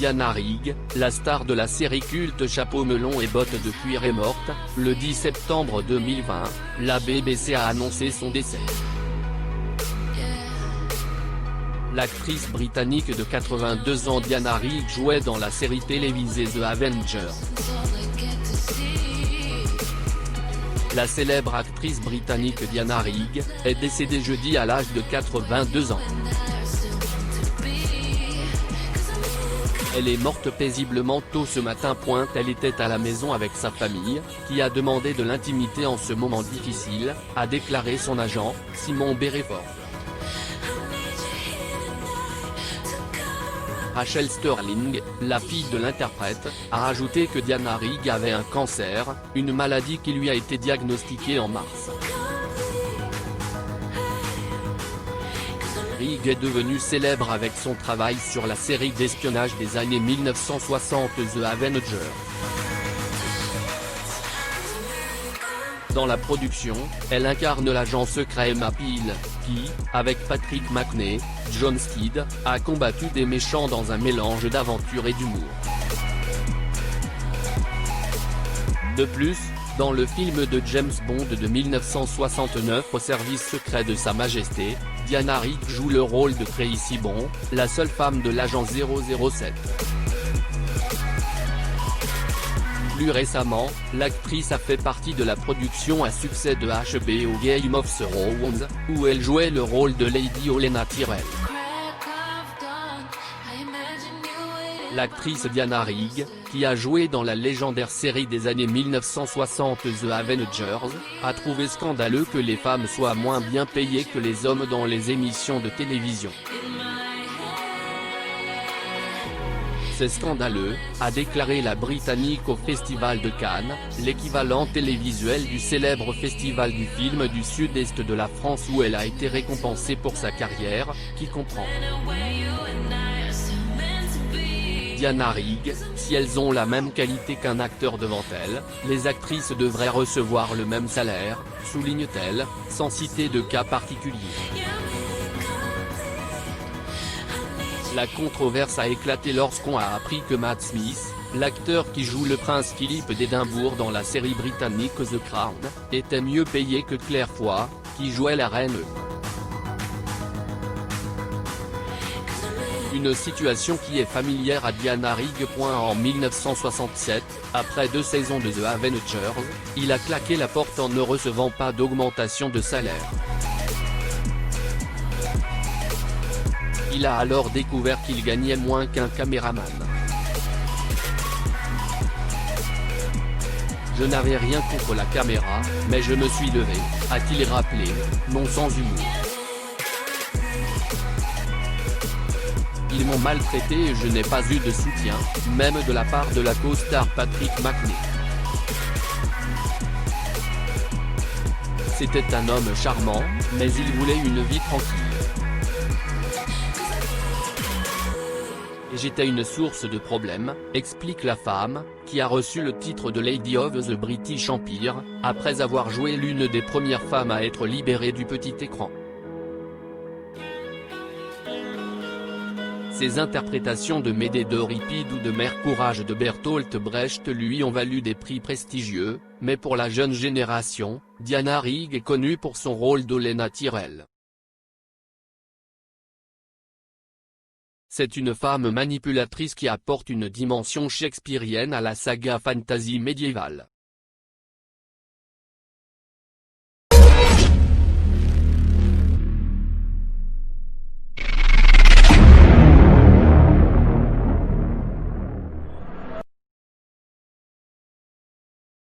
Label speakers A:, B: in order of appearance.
A: Diana Rigg, la star de la série culte Chapeau melon et bottes de cuir est morte. Le 10 septembre 2020, la BBC a annoncé son décès. L'actrice britannique de 82 ans Diana Rigg jouait dans la série télévisée The Avengers. La célèbre actrice britannique Diana Rigg est décédée jeudi à l'âge de 82 ans. Elle est morte paisiblement tôt ce matin. Elle était à la maison avec sa famille, qui a demandé de l'intimité en ce moment difficile, a déclaré son agent, Simon Bereford. Rachel Sterling, la fille de l'interprète, a ajouté que Diana Rigg avait un cancer, une maladie qui lui a été diagnostiquée en mars. Rigg est devenue célèbre avec son travail sur la série d'espionnage des années 1960 The Avengers. Dans la production, elle incarne l'agent secret Emma Peel, qui, avec Patrick Macnee, John Steed, a combattu des méchants dans un mélange d'aventure et d'humour. De plus, dans le film de James Bond de 1969 Au service secret de Sa Majesté, Diana Rigg joue le rôle de Tracy Bond, la seule femme de l'agent 007. Plus récemment, l'actrice a fait partie de la production à succès de HBO Game of Thrones, où elle jouait le rôle de Lady Olenna Tyrell. L'actrice Diana Rigg, qui a joué dans la légendaire série des années 1960 The Avengers, a trouvé scandaleux que les femmes soient moins bien payées que les hommes dans les émissions de télévision. C'est scandaleux, a déclaré la Britannique au Festival de Cannes, l'équivalent télévisuel du célèbre festival du film du sud-est de la France où elle a été récompensée pour sa carrière, qui comprend Diana Rigg, si elles ont la même qualité qu'un acteur devant elles, les actrices devraient recevoir le même salaire, souligne-t-elle, sans citer de cas particuliers. La controverse a éclaté lorsqu'on a appris que Matt Smith, l'acteur qui joue le prince Philippe d'Édimbourg dans la série britannique The Crown, était mieux payé que Claire Foy, qui jouait la reine. Une situation qui est familière à Diana Rigg. En 1967, après 2 saisons de The Avengers, il a claqué la porte en ne recevant pas d'augmentation de salaire. Il a alors découvert qu'il gagnait moins qu'un caméraman. Je n'avais rien contre la caméra, mais je me suis levé, a-t-il rappelé, non sans humour. Ils m'ont maltraité et je n'ai pas eu de soutien, même de la part de la co-star Patrick Macnee. C'était un homme charmant, mais il voulait une vie tranquille. Et j'étais une source de problèmes, explique la femme, qui a reçu le titre de Lady of the British Empire, après avoir joué l'une des premières femmes à être libérée du petit écran. Ses interprétations de Médée d'Euripide ou de Mère Courage de Bertolt Brecht lui ont valu des prix prestigieux, mais pour la jeune génération, Diana Rigg est connue pour son rôle d'Olenna Tyrell. C'est une femme manipulatrice qui apporte une dimension shakespearienne à la saga fantasy médiévale.